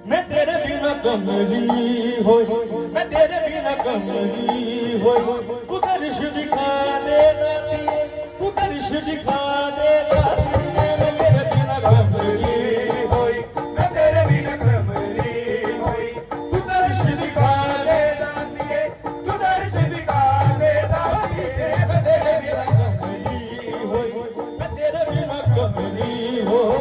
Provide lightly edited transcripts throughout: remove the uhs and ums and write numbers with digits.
मैं तेरे बिना कमली होय, मैं तेरे बिना कमली होय। तू दर्श दिखा दे दाती, तू दर्श दिखा दे दाती। मैं तेरे बिना कमली होय, मैं तेरे बिना कमली होय। तू दर्श दिखा दे दाती, तू दर्श दिखा दे दाती। मैं तेरे बिना कमली होय, मैं तेरे बिना कमली होय।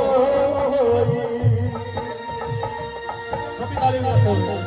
सभी ताली मारते हो।